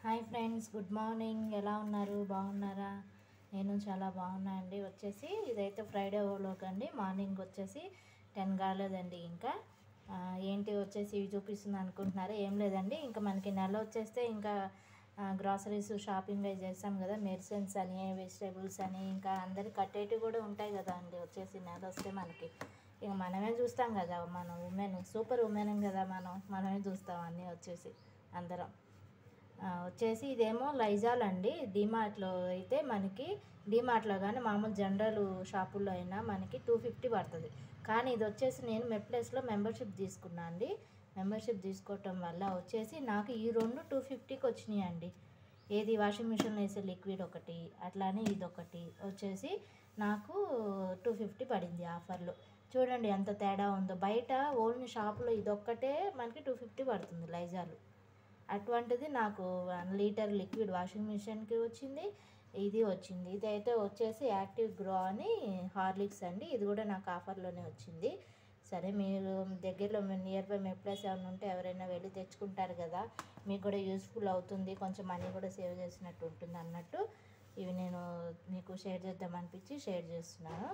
Hi friends, good morning. ఎలా ఉన్నారు? బాగున్నారా? నేను చాలా బాగున్నా అండి. వచ్చేసి ఇదైతే ఫ్రైడే వ్లాగ్ అండి. మార్నింగ్ వచ్చేసి 10 కాలేదండి ఇంకా. ఏంటి వచ్చేసి ఇవి చూపిస్తుంది అనుకుంటున్నారా? ఏం లేదండి, ఇంకా మనకి నెల వచ్చేస్తే ఇంకా గ్రాసరీస్ షాపింగ్ అవి చేస్తాం కదా. మెడిసిన్స్ అని, వెజిటేబుల్స్ అని, ఇంకా అందరికి కట్టేటివి కూడా ఉంటాయి కదా అండి. వచ్చేసి నెల వస్తే మనకి ఇక మనమే చూస్తాం కదా. మనం ఉమెన్, సూపర్ ఉమెన్ కదా, మనమే చూస్తాం అన్నీ వచ్చేసి అందరం. వచ్చేసి ఇదేమో లైజాల్ అండి. డీమార్ట్లో అయితే మనకి, డీమార్ట్లో కానీ మామూలు జనరల్ షాపుల్లో అయినా మనకి 250 పడుతుంది. కానీ ఇది వచ్చేసి నేను మెప్లెస్లో మెంబర్షిప్ తీసుకున్నాను అండి. మెంబర్షిప్ తీసుకోవటం వల్ల వచ్చేసి నాకు ఈ రెండు 250కి వచ్చినాయి అండి. ఏది వాషింగ్ మిషన్లో వేసే లిక్విడ్ ఒకటి, అట్లానే ఇదొకటి వచ్చేసి నాకు 250 పడింది ఆఫర్లో. చూడండి ఎంత తేడా ఉందో. బయట ఓన్లీ షాపులో ఇదొక్కటే మనకి 250 పడుతుంది లైజాల్. అటువంటిది నాకు 1 లీటర్ లిక్విడ్ వాషింగ్ మిషన్కి వచ్చింది, ఇది వచ్చింది. ఇదైతే వచ్చేసి యాక్టివ్ గ్రో అని హార్లిక్స్ అండి. ఇది కూడా నాకు ఆఫర్లోనే వచ్చింది. సరే, మీరు దగ్గరలో నియర్ బై మెప్లస్ ఏమైనా ఉంటే ఎవరైనా వెళ్ళి తెచ్చుకుంటారు కదా, మీకు కూడా యూస్ఫుల్ అవుతుంది, కొంచెం మనీ కూడా సేవ్ చేసినట్టు ఉంటుంది అన్నట్టు ఇవి నేను మీకు షేర్ చేద్దామనిపించి షేర్ చేస్తున్నాను.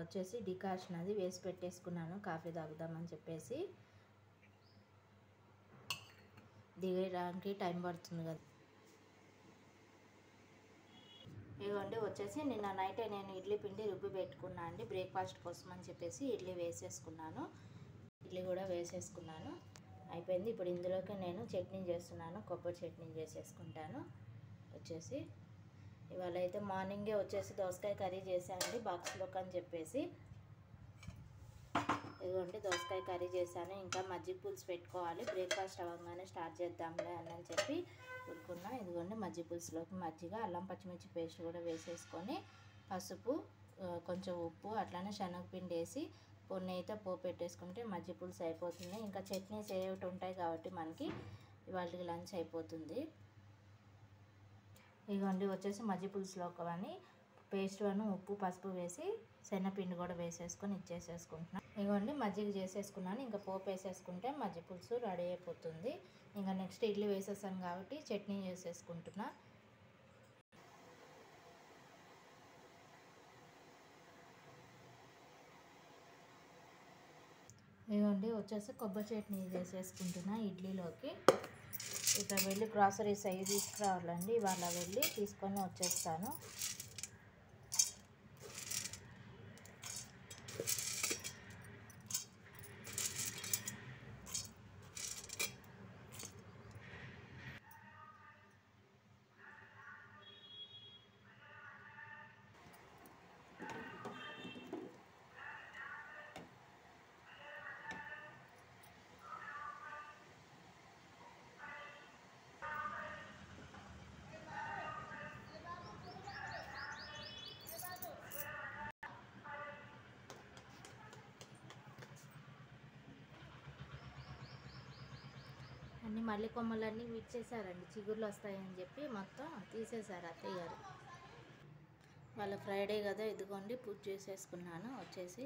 వచ్చేసి డికాషన్ అది వేసి పెట్టేసుకున్నాను కాఫీ తాగుదామని చెప్పేసి. దిగడానికి టైం పడుతుంది కదా. ఇదిగోండి వచ్చేసి నిన్న నైటే నేను ఇడ్లీ పిండి రుబ్బి పెట్టుకున్నాను అండి, బ్రేక్ఫాస్ట్ కోసం అని చెప్పేసి ఇడ్లీ వేసేసుకున్నాను. ఇడ్లీ కూడా వేసేసుకున్నాను, అయిపోయింది. ఇప్పుడు ఇందులోకి నేను చట్నీ చేస్తున్నాను, కొబ్బరి చట్నీ చేసేసుకుంటాను. వచ్చేసి ఇవాళ అయితే మార్నింగే వచ్చేసి దోసకాయ కర్రీ చేశానండి బాక్స్లోకి అని చెప్పేసి. ఇదిగోండి దోసకాయ కర్రీ చేశాను. ఇంకా మజ్జిగ పులుసు పెట్టుకోవాలి, బ్రేక్ఫాస్ట్ అవ్వగానే స్టార్ట్ చేద్దాంలే అని చెప్పి ఊరుకున్నా. ఇదిగోండి మజ్జిగ పులుసులోకి మజ్జిగ, అల్లం పచ్చిమిర్చి పేస్ట్ కూడా వేసేసుకొని, పసుపు, కొంచెం ఉప్పు, అట్లానే శనగపిండి వేసి నెయ్యితో పోపు పెట్టేసుకుంటే మజ్జిగ పులుసు అయిపోతుంది. ఇంకా చట్నీస్ ఏమిటి ఉంటాయి కాబట్టి మనకి ఇవాళకి లంచ్ అయిపోతుంది. ఇదిగోండి వచ్చేసి మజ్జిగ పులుసులోకి కానీ పేస్ట్ వన్ ఉప్పు పసుపు వేసి శనగపిండి కూడా వేసేసుకొని ఇచ్చేసేసుకుంటున్నాను. ఇదిగోండి మజ్జిగ చేసేసుకున్నాను. ఇంకా పోపు వేసేసుకుంటే మజ్జిగ పులుసు రెడీ అయిపోతుంది. ఇంకా నెక్స్ట్ ఇడ్లీ వేసేసాను కాబట్టి చట్నీ చేసేసుకుంటున్నా. ఇదిగోండి వచ్చేసి కొబ్బరి చట్నీ చేసేసుకుంటున్నా ఇడ్లీలోకి. ఇక వెళ్ళి గ్రాసరీస్ అవి తీసుకురావాలండి, ఇవాళ వెళ్ళి తీసుకొని వచ్చేస్తాను. అన్నీ మల్లె కొమ్మలన్నీ విచ్చేసారండి, చిగుర్లు వస్తాయని చెప్పి మొత్తం తీసేశారు అత్తయ్య గారు. వాళ్ళ ఫ్రైడే కదా, ఇదిగోండి పూజ చేసేసుకున్నాను. వచ్చేసి